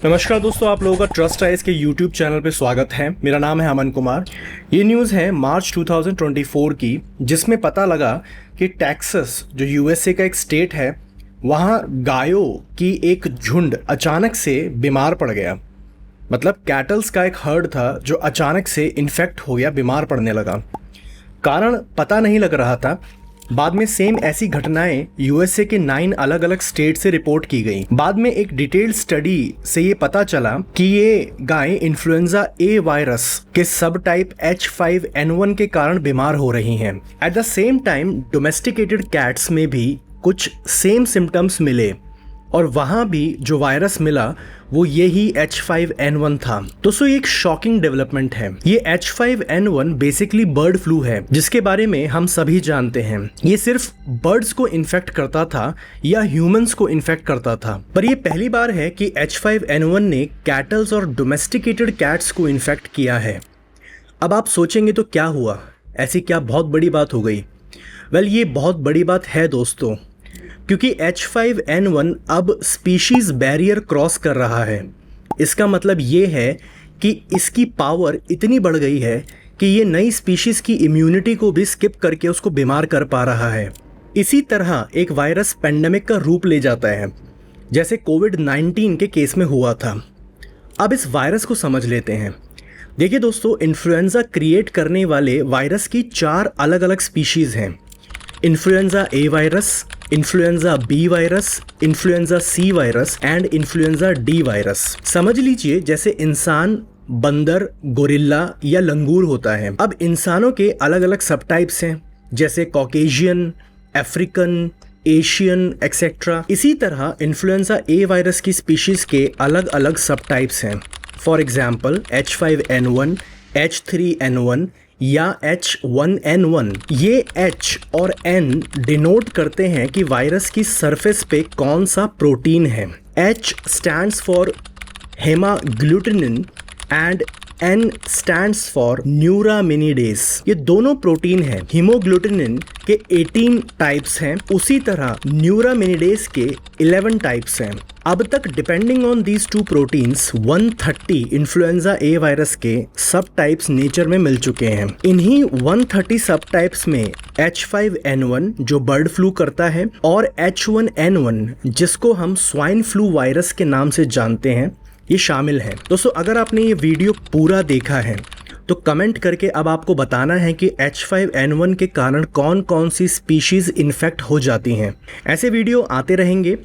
नमस्कार दोस्तों, आप लोगों का ट्रस्ट आइज के यूट्यूब चैनल पे स्वागत है। मेरा नाम है अमन कुमार। ये न्यूज़ है मार्च 2024 की, जिसमें पता लगा कि टेक्सास जो यूएसए का एक स्टेट है, वहाँ गायों की एक झुंड अचानक से बीमार पड़ गया। मतलब कैटल्स का एक हर्ड था जो अचानक से इन्फेक्ट हो गया, बीमार पड़ने लगा। कारण पता नहीं लग रहा था। बाद में सेम ऐसी घटनाएं यूएसए के 9 अलग अलग स्टेट से रिपोर्ट की गई। बाद में एक डिटेल्ड स्टडी से ये पता चला कि ये गाय इन्फ्लुएंजा ए वायरस के सब टाइप H5N1 के कारण बीमार हो रही हैं। At the same time domesticated cats में भी कुछ सेम सिम्टम्स मिले और वहां भी जो वायरस मिला वो यही H5N1 था। दोस्तों, ये एक शॉकिंग डेवलपमेंट है। ये H5N1 बेसिकली बर्ड फ्लू है, जिसके बारे में हम सभी जानते हैं। ये सिर्फ बर्ड्स को इन्फेक्ट करता था या ह्यूमंस को इन्फेक्ट करता था, पर ये पहली बार है कि H5N1 ने कैटल्स और डोमेस्टिकेटेड कैट्स को इन्फेक्ट किया है। अब आप सोचेंगे तो क्या हुआ, ऐसी क्या बहुत बड़ी बात हो गई? वेल, ये बहुत बड़ी बात है दोस्तों, क्योंकि H5N1 अब स्पीशीज बैरियर क्रॉस कर रहा है। इसका मतलब ये है कि इसकी पावर इतनी बढ़ गई है कि ये नई स्पीशीज की इम्यूनिटी को भी स्किप करके उसको बीमार कर पा रहा है। इसी तरह एक वायरस पेंडेमिक का रूप ले जाता है, जैसे कोविड-19 के केस में हुआ था। अब इस वायरस को समझ लेते हैं। देखिए दोस्तों, इन्फ्लुएंजा क्रिएट करने वाले वायरस की 4 अलग अलग स्पीशीज हैं। Influenza A virus, influenza B virus, influenza C virus and influenza D virus. समझ लीजिए जैसे इंसान, बंदर, गोरिल्ला या लंगूर होता है। अब इंसानों के अलग अलग सब टाइप्स हैं, जैसे कॉकेशियन, अफ्रीकन, एशियन एक्सेट्रा। इसी तरह इन्फ्लुएंजा ए वायरस की स्पीशीज के अलग अलग सब टाइप्स हैं। फॉर एग्जाम्पल H5N1, H3N1 या H1N1। ये H और N डिनोट करते हैं कि वायरस की सरफेस पे कौन सा प्रोटीन है। H stands for haemagglutinin and N stands for neuraminidase. ये दोनों प्रोटीन हैं। हीमोग्लूटिनिन के 18 टाइप्स हैं, उसी तरह न्यूरामिनिडेज के 11 टाइप्स हैं। अब तक depending on these 2 proteins 130 influenza A virus के सब टाइप्स नेचर में मिल चुके हैं। इन्हीं 130 सब टाइप्स में H5N1 जो बर्ड फ्लू करता है और H1N1 जिसको हम स्वाइन फ्लू वायरस के नाम से जानते हैं, ये शामिल हैं। दोस्तों, अगर आपने ये वीडियो पूरा देखा है तो कमेंट करके अब आपको बताना है कि H5N1 के कारण कौन कौन सी स्पीशीज इन्फेक्ट हो जाती हैं। ऐसे वीडियो आते रहेंगे।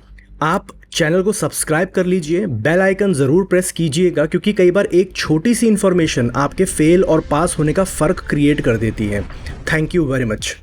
आप चैनल को सब्सक्राइब कर लीजिए, बेल आइकन ज़रूर प्रेस कीजिएगा, क्योंकि कई बार एक छोटी सी इन्फॉर्मेशन आपके फेल और पास होने का फ़र्क क्रिएट कर देती है। Thank you very much.